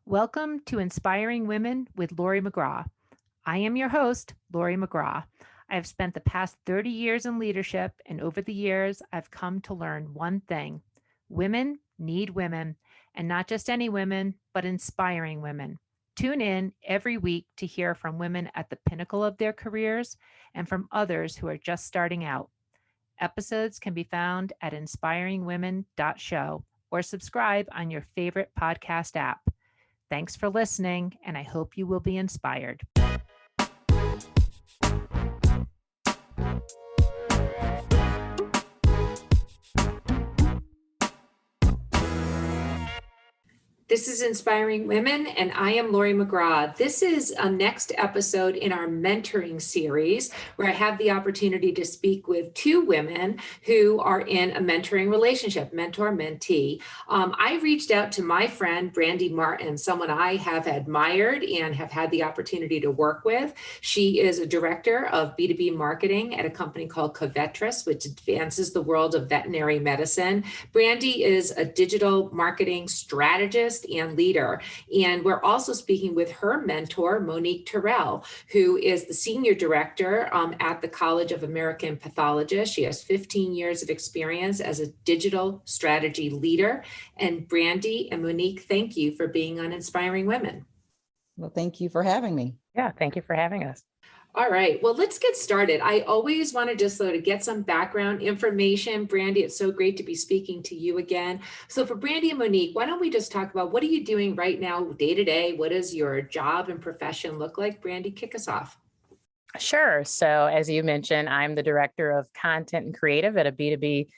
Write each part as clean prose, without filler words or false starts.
Welcome to Inspiring Women with Laurie McGraw. I am your host, Laurie McGraw. I have spent the past 30 years in leadership, and over the years, I've come to learn one thing. Women need women, and not just any women, but inspiring women. Tune in every week to hear from women at the pinnacle of their careers and from others who are just starting out. Episodes can be found at inspiringwomen.show or subscribe on your favorite podcast app. Thanks for listening, and I hope you will be inspired. This is Inspiring Women, and I am Laurie McGraw. This is a next episode in our mentoring series where I have the opportunity to speak with two women who are in a mentoring relationship, mentor-mentee. I reached out to my friend, Brande Martin, someone I have admired and have had the opportunity to work with. She is a director of B2B marketing at a company called Covetris, which advances the world of veterinary medicine. Brande is a digital marketing strategist and leader. And we're also speaking with her mentor, Monique Terrell, who is the senior director at the College of American Pathologists. She has 15 years of experience as a digital strategy leader. And Brande and Monique, thank you for being on Inspiring Women. Well, thank you for having me. Yeah, thank you for having us. All right, well, let's get started. I always want to just sort of get some background information. Brande, it's so great to be speaking to you again. So for Brande and Monique, why don't we just talk about what are you doing right now, day to day? What does your job and profession look like? Brande, kick us off. Sure. So as you mentioned, I'm the director of content and creative at a B2B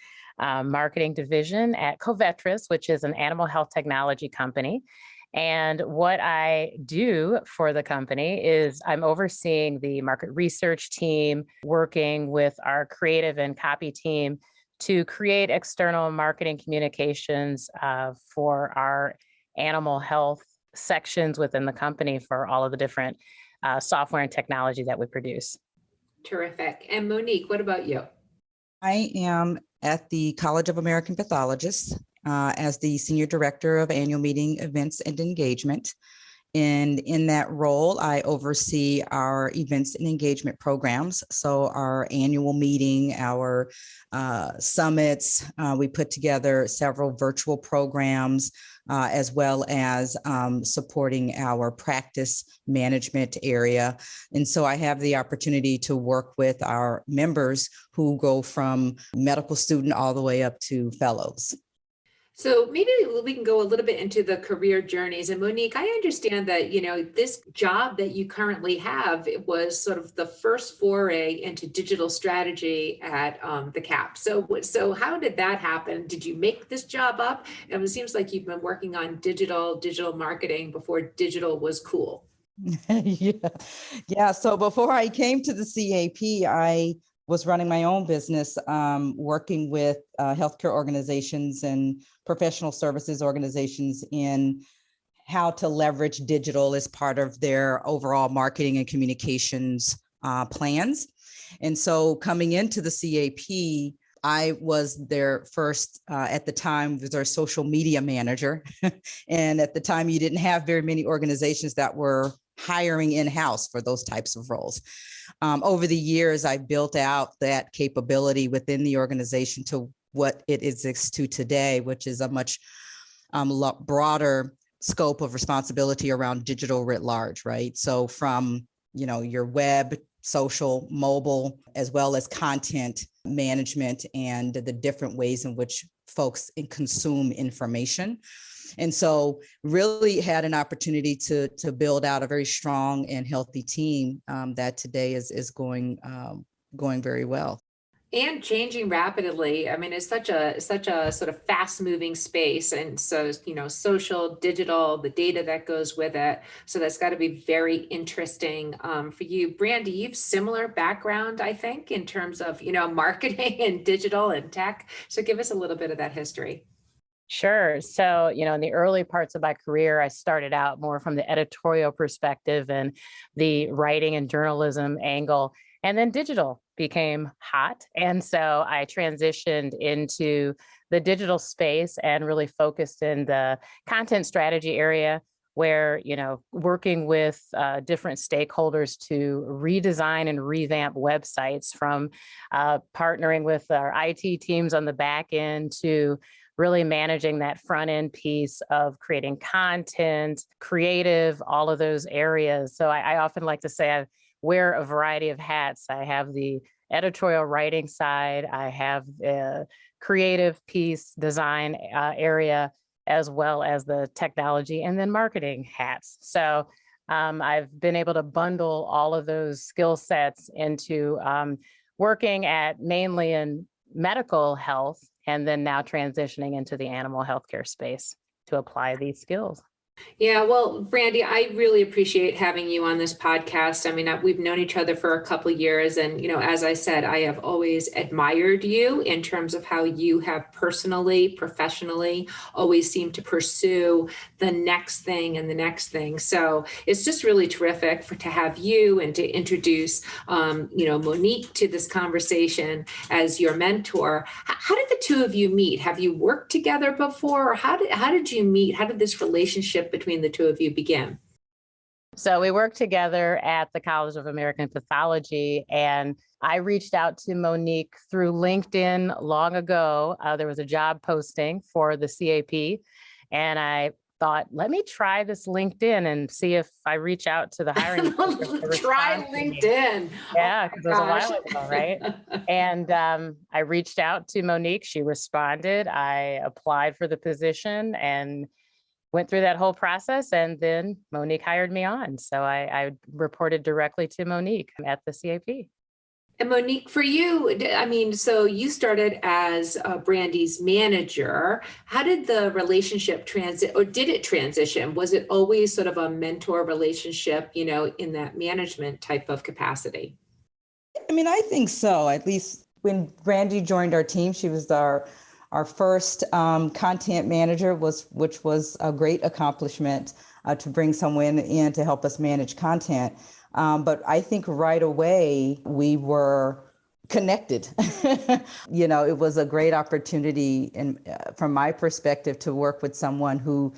marketing division at Covetris, which is an animal health technology company. And what I do for the company is I'm overseeing the market research team, working with our creative and copy team to create external marketing communications for our animal health sections within the company for all of the different software and technology that we produce. Terrific. And Monique, what about you? I am at the College of American Pathologists as the Senior Director of Annual Meeting Events and Engagement. And in that role, I oversee our events and engagement programs. So our annual meeting, our summits, we put together several virtual programs, as well as supporting our practice management area. And so I have the opportunity to work with our members who go from medical student all the way up to fellows. So maybe we can go a little bit into the career journeys. And Monique, I understand that, this job that you currently have, it was sort of the first foray into digital strategy at the CAP. So how did that happen? Did you make this job up? And it seems like you've been working on digital marketing before digital was cool. Yeah. So before I came to the CAP, I was running my own business, working with healthcare organizations and professional services organizations in how to leverage digital as part of their overall marketing and communications plans. And so coming into the CAP, I was their first, at the time, was their social media manager. And at the time, you didn't have very many organizations that were hiring in-house for those types of roles. Over the years, I built out that capability within the organization to what it exists to today, which is a much broader scope of responsibility around digital writ large, right? So from, your web, social, mobile, as well as content management and the different ways in which folks consume information. And so really had an opportunity to build out a very strong and healthy team that today is going very well. And changing rapidly. I mean, it's such a sort of fast moving space. And so, social, digital, the data that goes with it. So that's got to be very interesting for you. Brande, you've similar background, I think, in terms of, marketing and digital and tech. So give us a little bit of that history. Sure. So, in the early parts of my career, I started out more from the editorial perspective and the writing and journalism angle. And then digital became hot. And so I transitioned into the digital space and really focused in the content strategy area, where, working with different stakeholders to redesign and revamp websites, from partnering with our IT teams on the back end to really managing that front end piece of creating content, creative, all of those areas. So I often like to say I wear a variety of hats. I have the editorial writing side, I have a creative piece, design area, as well as the technology and then marketing hats. So I've been able to bundle all of those skill sets into working at mainly in medical health, and then now transitioning into the animal healthcare space to apply these skills. Yeah, well, Brande, I really appreciate having you on this podcast. I mean, we've known each other for a couple of years, and as I said, I have always admired you in terms of how you have personally, professionally, always seemed to pursue the next thing and the next thing. So it's just really terrific to have you and to introduce, Monique to this conversation as your mentor. How did the two of you meet? Have you worked together before, or how did you meet? How did this relationship between the two of you begin? So we worked together at the College of American Pathology, and I reached out to Monique through LinkedIn long ago. There was a job posting for the CAP, and I thought, let me try this LinkedIn and see if I reach out to the hiring manager. Try LinkedIn. Yeah, because it was a while ago, right? And I reached out to Monique. She responded. I applied for the position and went through that whole process, and then Monique hired me on. So I reported directly to Monique at the CAP. And Monique, for you, I mean, so you started as Brande's manager. How did the relationship transit, or did it transition? Was it always sort of a mentor relationship, in that management type of capacity? I mean, I think so. At least when Brande joined our team, she was our first content manager, which was a great accomplishment to bring someone in to help us manage content. But I think right away we were connected. It was a great opportunity, and from my perspective, to work with someone who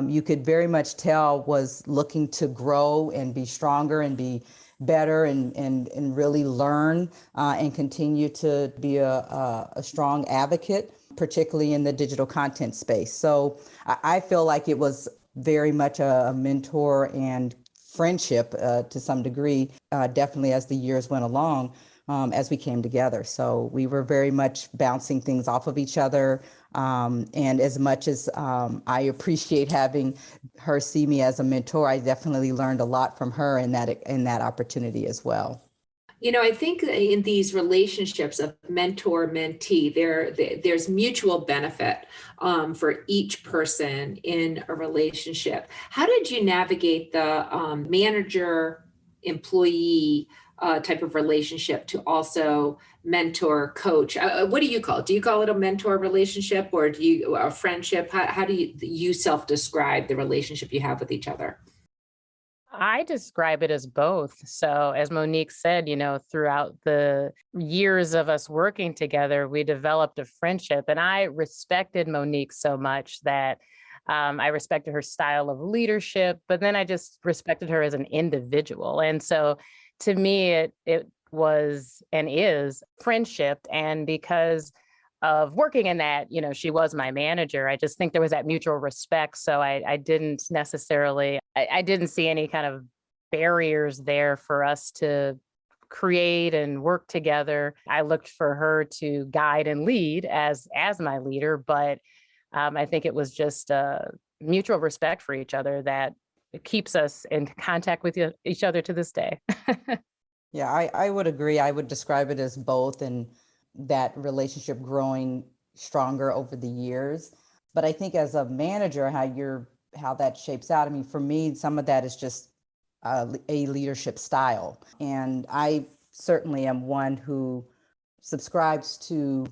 you could very much tell was looking to grow and be stronger and be better and really learn and continue to be a strong advocate, particularly in the digital content space. So I feel like it was very much a mentor and friendship to some degree, definitely as the years went along, as we came together. So we were very much bouncing things off of each other. And as much as I appreciate having her see me as a mentor, I definitely learned a lot from her in that opportunity as well. I think in these relationships of mentor-mentee, there's mutual benefit for each person in a relationship. How did you navigate the manager-employee type of relationship to also mentor coach? What do you call it? Do you call it a mentor relationship, or do you a friendship? How do you self-describe the relationship you have with each other? I describe it as both. So as Monique said, throughout the years of us working together, we developed a friendship, and I respected Monique so much that I respected her style of leadership, but then I just respected her as an individual. And so to me, it was and is friendship. And because of working in that, she was my manager, I just think there was that mutual respect. So I didn't necessarily, I didn't see any kind of barriers there for us to create and work together. I looked for her to guide and lead as my leader, but I think it was just a mutual respect for each other that keeps us in contact with each other to this day. Yeah, I would agree. I would describe it as both, and that relationship growing stronger over the years. But I think as a manager, how that shapes out, I mean, for me, some of that is just a leadership style. And I certainly am one who subscribes to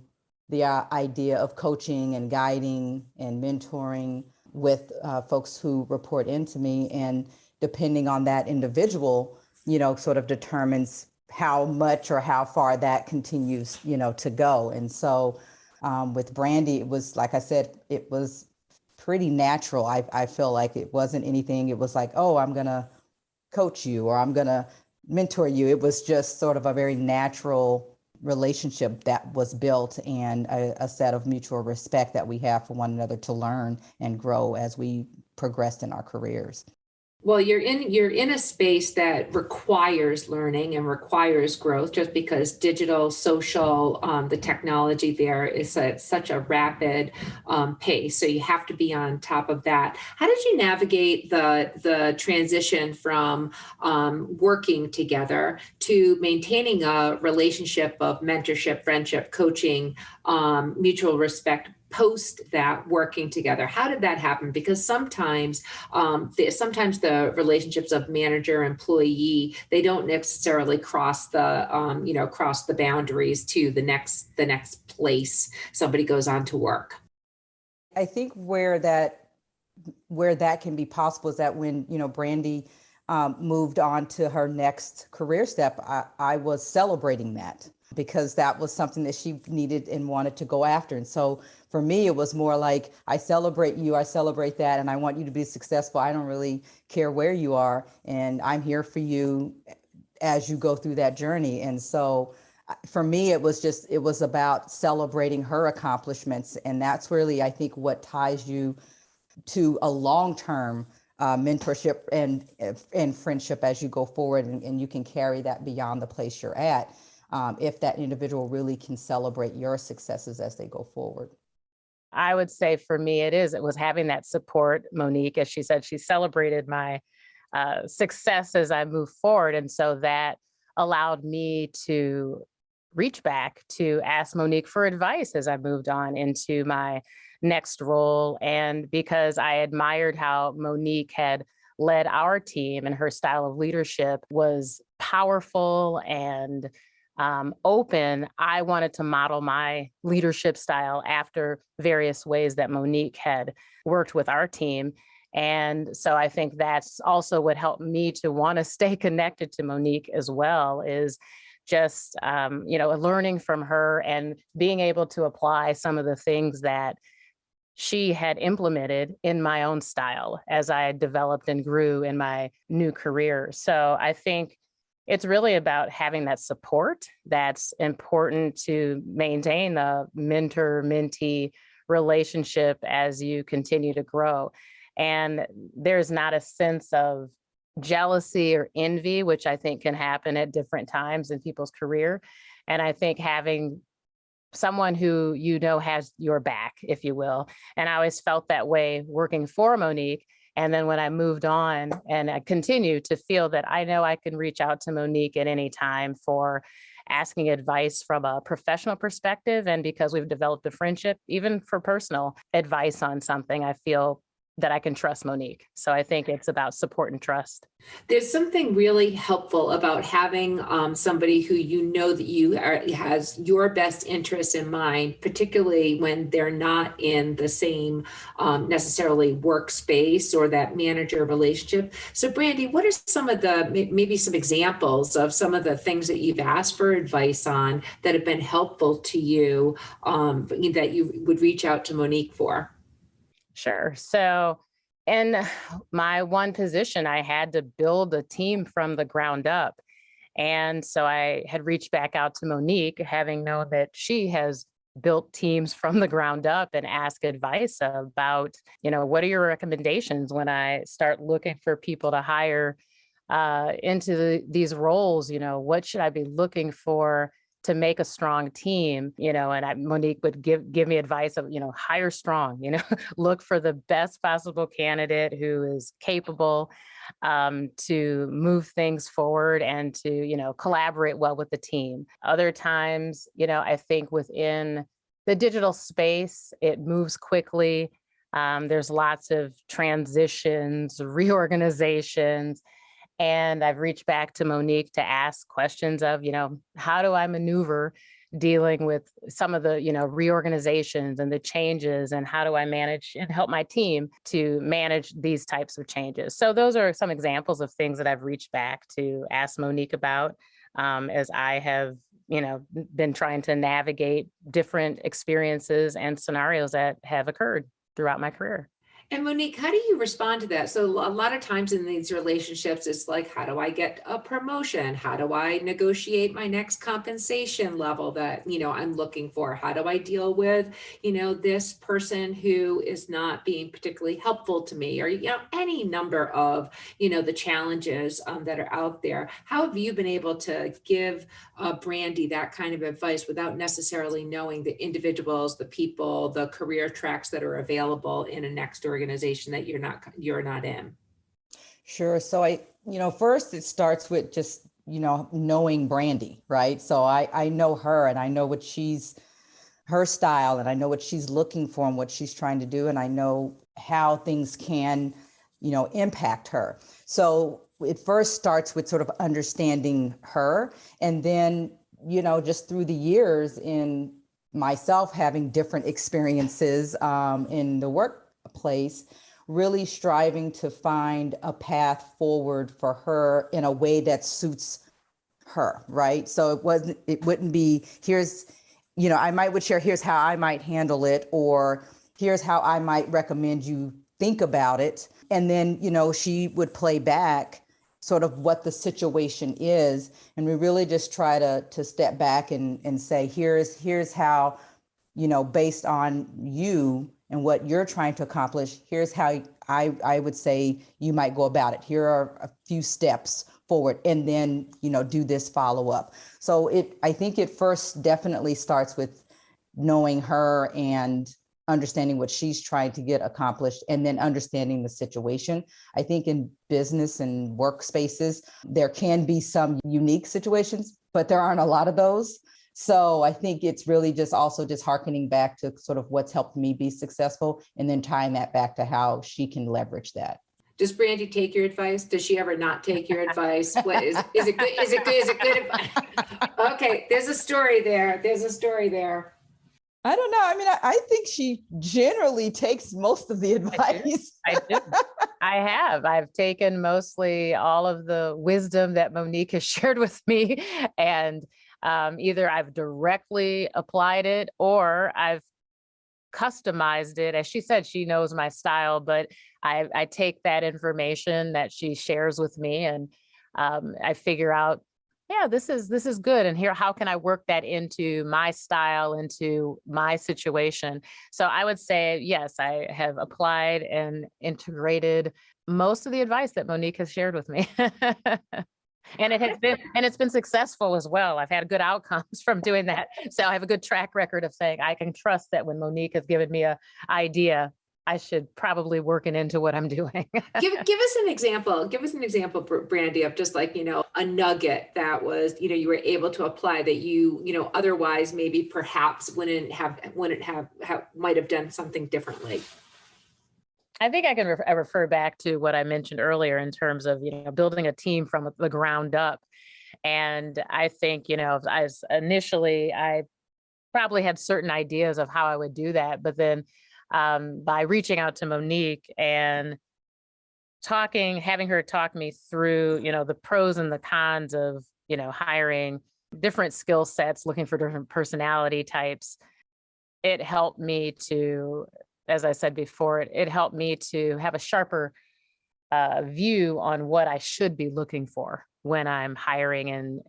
the idea of coaching and guiding and mentoring with folks who report into me. And depending on that individual, sort of determines how much or how far that continues, to go. And so with Brande, it was, like I said, it was pretty natural. I feel like it wasn't anything. It was like, oh, I'm going to coach you or I'm going to mentor you. It was just sort of a very natural relationship that was built and a set of mutual respect that we have for one another to learn and grow as we progressed in our careers. Well, you're in a space that requires learning and requires growth, just because digital, social, the technology there is at such a rapid pace. So you have to be on top of that. How did you navigate the transition from working together to maintaining a relationship of mentorship, friendship, coaching, mutual respect, post that working together? How did that happen? Because sometimes the relationships of manager employee, they don't necessarily cross the boundaries to the next place somebody goes on to work. I think where that can be possible is that when Brande moved on to her next career step, I was celebrating that, because that was something that she needed and wanted to go after. And so for me, it was more like, I celebrate you, I celebrate that, and I want you to be successful. I don't really care where you are, and I'm here for you as you go through that journey. And so for me, it was about celebrating her accomplishments. And that's really, I think, what ties you to a long-term mentorship and friendship as you go forward, and you can carry that beyond the place you're at. If that individual really can celebrate your successes as they go forward. I would say for me, it was having that support. Monique, as she said, she celebrated my success as I move forward. And so that allowed me to reach back to ask Monique for advice as I moved on into my next role. And because I admired how Monique had led our team, and her style of leadership was powerful and open, I wanted to model my leadership style after various ways that Monique had worked with our team. And so I think that's also what helped me to want to stay connected to Monique as well, is just, learning from her and being able to apply some of the things that she had implemented in my own style as I developed and grew in my new career. So I think it's really about having that support that's important to maintain the mentor-mentee relationship as you continue to grow. And there's not a sense of jealousy or envy, which I think can happen at different times in people's career. And I think having someone who has your back, if you will. And I always felt that way working for Monique. And then when I moved on, and I continue to feel that I know I can reach out to Monique at any time for asking advice from a professional perspective. And because we've developed a friendship, even for personal advice on something, I feel that I can trust Monique. So I think it's about support and trust. There's something really helpful about having somebody who has your best interests in mind, particularly when they're not in the same necessarily workspace or that manager relationship. So Brande, what are some of maybe some examples of some of the things that you've asked for advice on that have been helpful to you, that you would reach out to Monique for? Sure. So in my one position, I had to build a team from the ground up. And so I had reached back out to Monique, having known that she has built teams from the ground up, and ask advice about, what are your recommendations when I start looking for people to hire into these roles? What should I be looking for to make a strong team, and Monique would give me advice of, hire strong, look for the best possible candidate who is capable to move things forward and to, collaborate well with the team. Other times, I think within the digital space, it moves quickly. There's lots of transitions, reorganizations. And I've reached back to Monique to ask questions of, how do I maneuver dealing with some of the, reorganizations and the changes, and how do I manage and help my team to manage these types of changes? So those are some examples of things that I've reached back to ask Monique about as I have, been trying to navigate different experiences and scenarios that have occurred throughout my career. And Monique, how do you respond to that? So a lot of times in these relationships, it's like, how do I get a promotion? How do I negotiate my next compensation level that, I'm looking for? How do I deal with, this person who is not being particularly helpful to me, or, any number of, the challenges that are out there. How have you been able to give Brande that kind of advice without necessarily knowing the individuals, the people, the career tracks that are available in a next organization that you're not in? Sure. So first it starts with just, knowing Brande, right? So I know her and I know what her style, and I know what she's looking for and what she's trying to do. And I know how things can, impact her. So it first starts with sort of understanding her. And then, just through the years in myself having different experiences in the workplace, really striving to find a path forward for her in a way that suits her, right? So it wouldn't be, I would share, here's how I might handle it, or here's how I might recommend you think about it. And then, she would play back sort of what the situation is. And we really just try to step back and say, here's how, based on you and what you're trying to accomplish, here's how I would say you might go about it. Here are a few steps forward, and then, do this follow up. So I think it first definitely starts with knowing her and understanding what she's trying to get accomplished, and then understanding the situation. I think in business and workspaces, there can be some unique situations, but there aren't a lot of those. So I think it's really just harkening back to sort of what's helped me be successful, and then tying that back to how she can leverage that. Does Brande take your advice? Does she ever not take your advice? What is it good? Is it good advice? Okay, there's a story there. I don't know. I mean, I think she generally takes most of the advice. I do. I have. I've taken mostly all of the wisdom that Monique has shared with me, and either I've directly applied it or I've customized it. As she said, she knows my style, but I take that information that she shares with me, and I figure out, yeah, this is good. And here, how can I work that into my style, into my situation? So I would say, yes, I have applied and integrated most of the advice that Monique has shared with me. And it's been successful as well. I've had good outcomes from doing that. So I have a good track record of saying I can trust that when Monique has given me an idea, I should probably work it into what I'm doing. Give us an example. Give us an example, Brande, of just like, a nugget that was, you were able to apply that you otherwise maybe perhaps might have done something differently. I think I can refer back to what I mentioned earlier in terms of, building a team from the ground up. And I think, as initially, I probably had certain ideas of how I would do that. But then by reaching out to Monique and having her talk me through, the pros and the cons of, hiring different skill sets, looking for different personality types, it helped me to, as I said before, it helped me to have a sharper view on what I should be looking for when I'm hiring and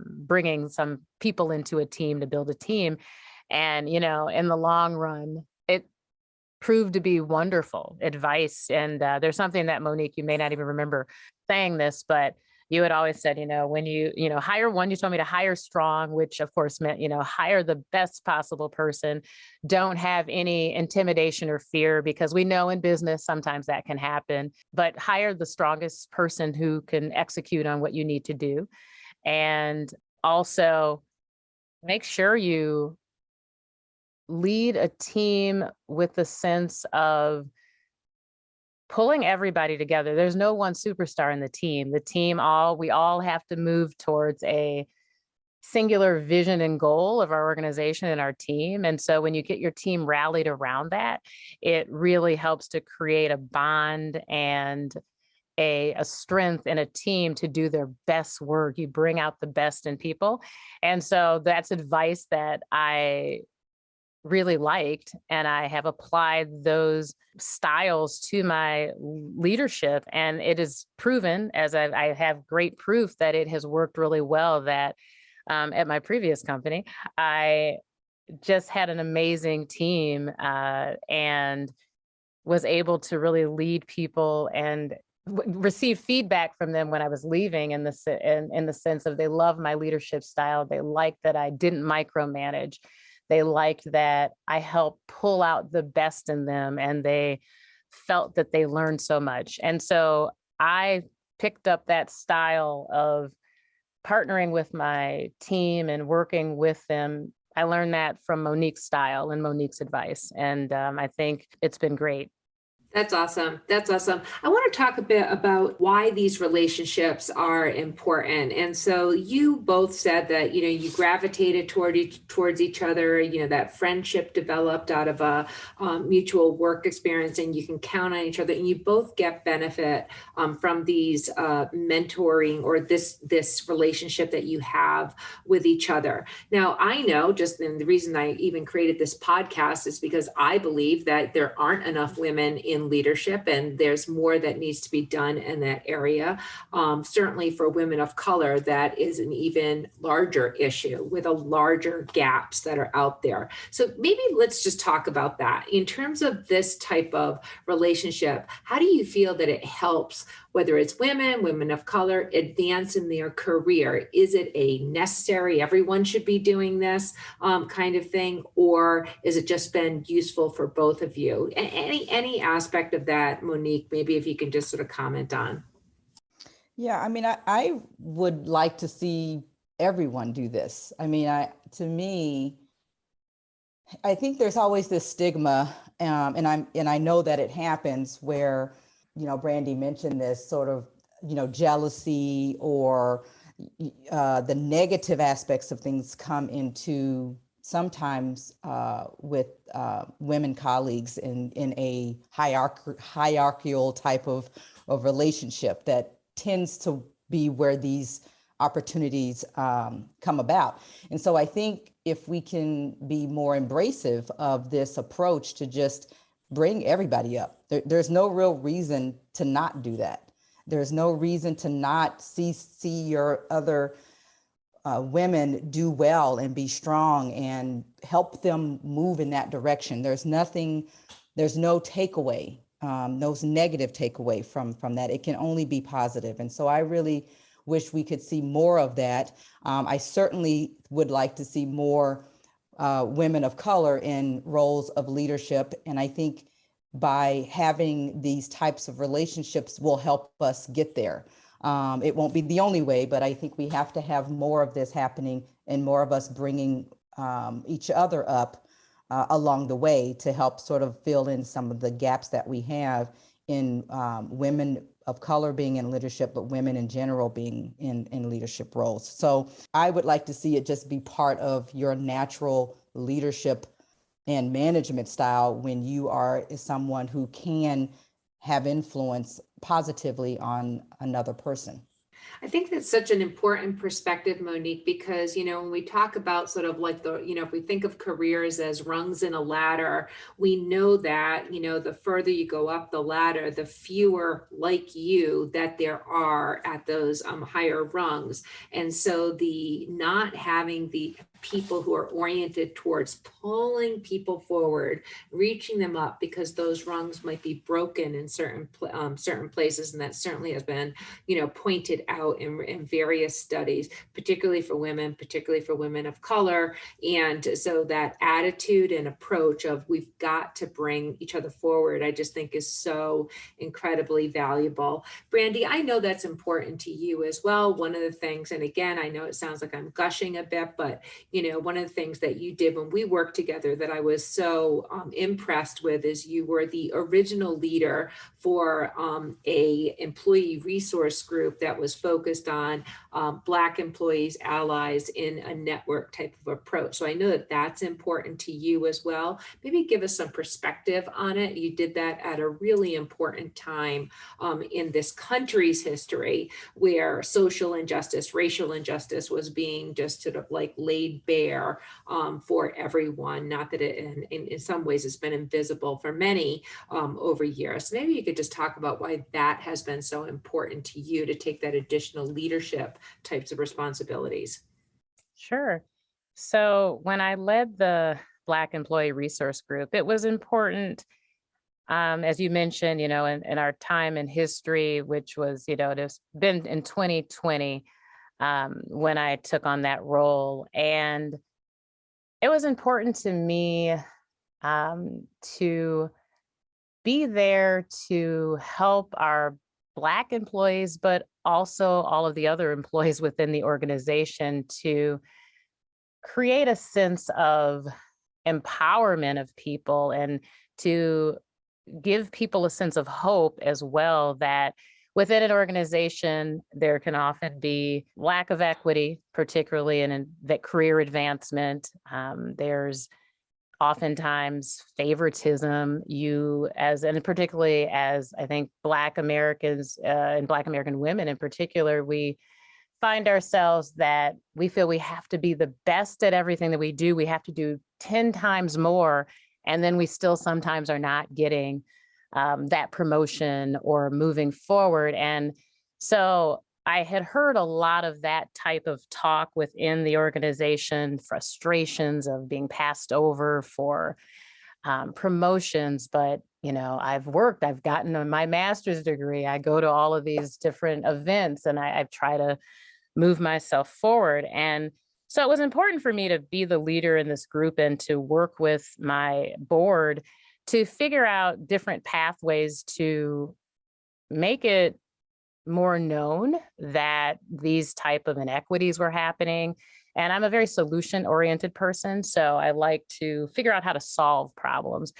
bringing some people into a team to build a team. And, in the long run, it proved to be wonderful advice. And there's something that, Monique, you may not even remember saying this, but you had always said, when you hire one, you told me to hire strong, which of course meant, hire the best possible person. Don't have any intimidation or fear, because we know in business, sometimes that can happen, but hire the strongest person who can execute on what you need to do. And also make sure you lead a team with a sense of pulling everybody together. There's no one superstar in the team. We all have to move towards a singular vision and goal of our organization and our team. And so when you get your team rallied around that, it really helps to create a bond and a strength in a team to do their best work. You bring out the best in people. And so that's advice that I really liked, and I have applied those styles to my leadership. And it is proven, as I have great proof that it has worked really well, that at my previous company, I just had an amazing team and was able to really lead people and receive feedback from them when I was leaving in the sense of they love my leadership style. They liked that I didn't micromanage. They liked that I helped pull out the best in them, and they felt that they learned so much. And so I picked up that style of partnering with my team and working with them. I learned that from Monique's style and Monique's advice. And I think it's been great. That's awesome. That's awesome. I want to talk a bit about why these relationships are important. And so you both said that, you gravitated towards each other, that friendship developed out of a mutual work experience, and you can count on each other, and you both get benefit from these mentoring or this relationship that you have with each other. Now, I know and the reason I even created this podcast is because I believe that there aren't enough women in leadership, and there's more that needs to be done in that area. Certainly for women of color, that is an even larger issue with a larger gaps that are out there. So maybe let's just talk about that. In terms of this type of relationship, how do you feel that it helps, whether it's women of color, advance in their career? Is it a necessary, everyone should be doing this kind of thing? Or is it just been useful for both of you? Any aspect of that, Monique, maybe if you can just sort of comment on. Yeah, I mean, I would like to see everyone do this. I mean, to me, I think there's always this stigma, and I know that it happens where, Brande mentioned this sort of, jealousy or the negative aspects of things come into sometimes with women colleagues in a hierarchical type of relationship that tends to be where these opportunities come about. And so I think if we can be more embracive of this approach to just bring everybody up, there's no real reason to not do that. There's no reason to not see your other women do well and be strong and help them move in that direction. There's no takeaway, no negative takeaway from that. It can only be positive. And so I really wish we could see more of that. I certainly would like to see more women of color in roles of leadership. And I think by having these types of relationships will help us get there. It won't be the only way, but I think we have to have more of this happening and more of us bringing each other up along the way to help sort of fill in some of the gaps that we have in women of color being in leadership, but women in general being in leadership roles. So I would like to see it just be part of your natural leadership and management style when you are someone who can have influence positively on another person. I think that's such an important perspective, Monique, because, when we talk about sort of like if we think of careers as rungs in a ladder, we know that, the further you go up the ladder, the fewer like you that there are at those higher rungs. And so the not having the people who are oriented towards pulling people forward, reaching them up, because those rungs might be broken in certain places, and that certainly has been, pointed out in various studies, particularly for women of color. And so that attitude and approach of we've got to bring each other forward, I just think is so incredibly valuable. Brande, I know that's important to you as well. One of the things, and again, I know it sounds like I'm gushing a bit, but one of the things that you did when we worked together that I was so impressed with is you were the original leader for a employee resource group that was focused on Black employees, allies in a network type of approach. So I know that that's important to you as well. Maybe give us some perspective on it. You did that at a really important time in this country's history, where social injustice, racial injustice was being just sort of like laid bare for everyone. Not that it, in some ways, it's been invisible for many over years. So maybe you could just talk about why that has been so important to you to take that additional leadership types of responsibilities. Sure. So when I led the Black Employee Resource Group, it was important, as you mentioned, in our time in history, which was, it's been in 2020 when I took on that role. And it was important to me to be there to help our Black employees, but also all of the other employees within the organization to create a sense of empowerment of people and to give people a sense of hope as well, that within an organization, there can often be lack of equity, particularly in that career advancement. There's oftentimes favoritism. And particularly as I think Black Americans and Black American women in particular, we find ourselves that we feel we have to be the best at everything that we do. We have to do 10 times more. And then we still sometimes are not getting that promotion or moving forward. And so I had heard a lot of that type of talk within the organization, frustrations of being passed over for promotions. But, I've gotten my master's degree. I go to all of these different events and I've tried to move myself forward. And so it was important for me to be the leader in this group and to work with my board to figure out different pathways to make it more known that these type of inequities were happening. And I'm a very solution-oriented person, so I like to figure out how to solve problems.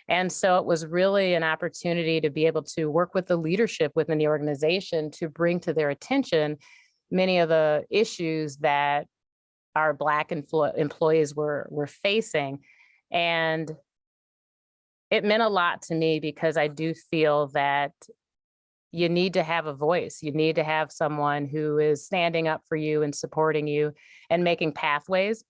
And so it was really an opportunity to be able to work with the leadership within the organization to bring to their attention many of the issues that our Black employees were facing. And it meant a lot to me because I do feel that you need to have a voice. You need to have someone who is standing up for you and supporting you and making pathways.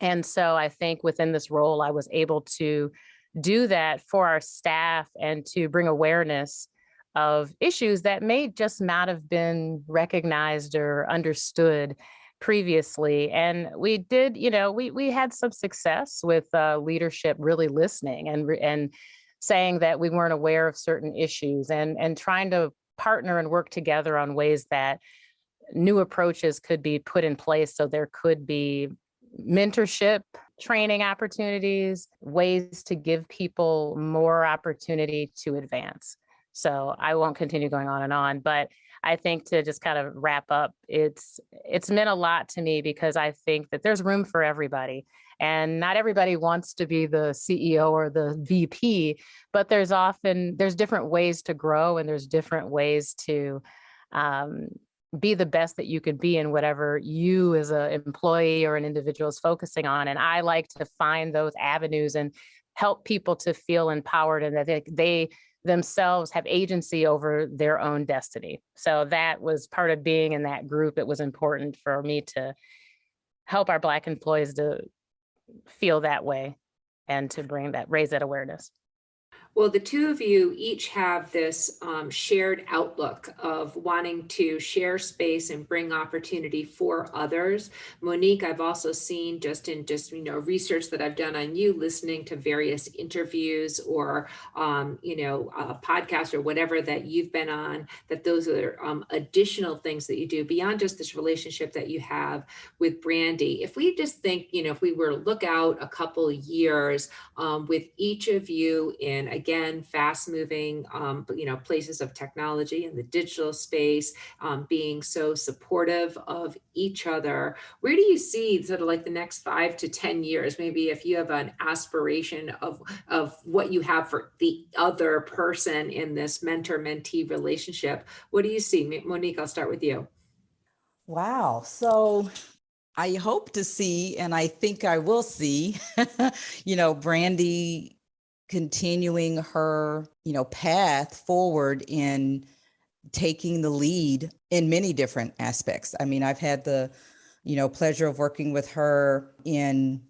And so I think within this role, I was able to do that for our staff and to bring awareness of issues that may just not have been recognized or understood previously. And we did, we had some success with leadership really listening and saying that we weren't aware of certain issues and trying to partner and work together on ways that new approaches could be put in place. So there could be mentorship, training opportunities, ways to give people more opportunity to advance. So I won't continue going on, but I think to just kind of wrap up, it's meant a lot to me because I think that there's room for everybody. And not everybody wants to be the CEO or the VP, but there's different ways to grow and there's different ways to be the best that you could be in whatever you as an employee or an individual is focusing on. And I like to find those avenues and help people to feel empowered and that they themselves have agency over their own destiny. So that was part of being in that group. It was important for me to help our Black employees to feel that way and to raise that awareness. Well, the two of you each have this shared outlook of wanting to share space and bring opportunity for others. Monique, I've also seen just research that I've done on you, listening to various interviews or podcasts or whatever that you've been on, that those are additional things that you do beyond just this relationship that you have with Brande. If we just think, if we were to look out a couple of years with each of you in, again, fast moving, places of technology in the digital space, being so supportive of each other. Where do you see sort of like the next 5 to 10 years? Maybe if you have an aspiration of what you have for the other person in this mentor-mentee relationship, what do you see? Monique, I'll start with you. Wow. So I hope to see, and I think I will see, Brande continuing her, path forward in taking the lead in many different aspects. I mean, I've had the, pleasure of working with her in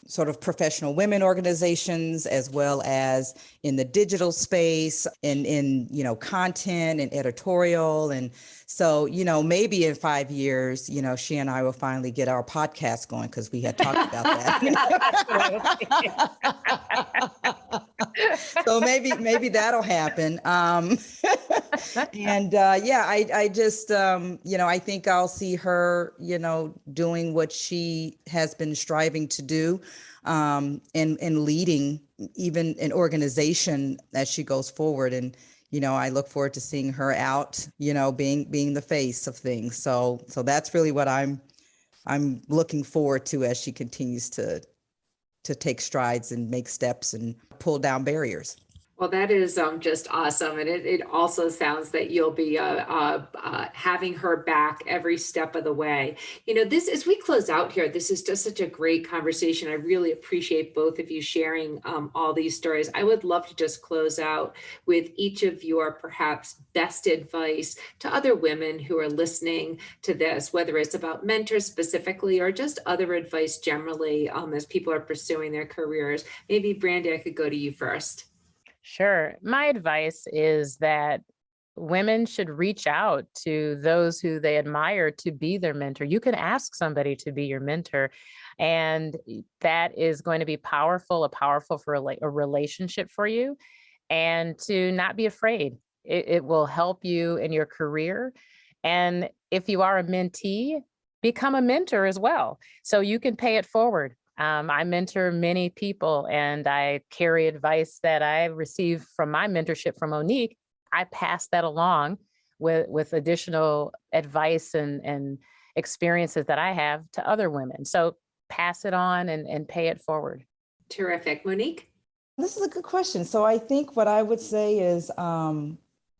sort of professional women organizations, as well as in the digital space and in, content and editorial. And so, maybe in 5 years, she and I will finally get our podcast going, because we had talked about that. So maybe that'll happen. And I just, I think I'll see her, doing what she has been striving to do, and leading even an organization as she goes forward. And, I look forward to seeing her out, being the face of things. So that's really what I'm looking forward to as she continues to take strides and make steps and pull down barriers. Well, that is just awesome. And it also sounds that you'll be having her back every step of the way. This, as we close out here, this is just such a great conversation. I really appreciate both of you sharing all these stories. I would love to just close out with each of your perhaps best advice to other women who are listening to this, whether it's about mentors specifically or just other advice generally as people are pursuing their careers. Maybe Brande, I could go to you first. Sure. My advice is that women should reach out to those who they admire to be their mentor. You can ask somebody to be your mentor, and that is going to be powerful for a relationship for you, and to not be afraid. It will help you in your career. And if you are a mentee, become a mentor as well, so you can pay it forward. I mentor many people, and I carry advice that I received from my mentorship from Monique. I pass that along with additional advice and experiences that I have to other women. So pass it on and pay it forward. Terrific. Monique? This is a good question. So I think what I would say is, I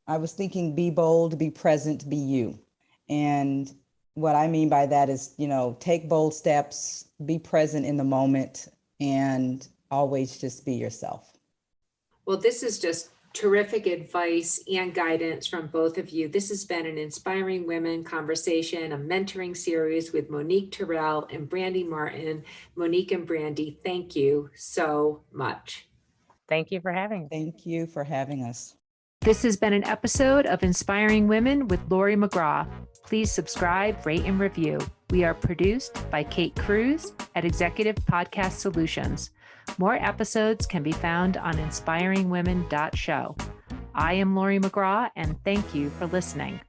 was thinking, be bold, be present, be you. And what I mean by that is, take bold steps, be present in the moment, and always just be yourself. Well, this is just terrific advice and guidance from both of you. This has been an Inspiring Women conversation, a mentoring series with Monique Terrell and Brande Martin. Monique and Brande, thank you so much. Thank you for having me. Thank you for having us. This has been an episode of Inspiring Women with Laurie McGraw. Please subscribe, rate, and review. We are produced by Kate Cruz at Executive Podcast Solutions. More episodes can be found on inspiringwomen.show. I am Laurie McGraw, and thank you for listening.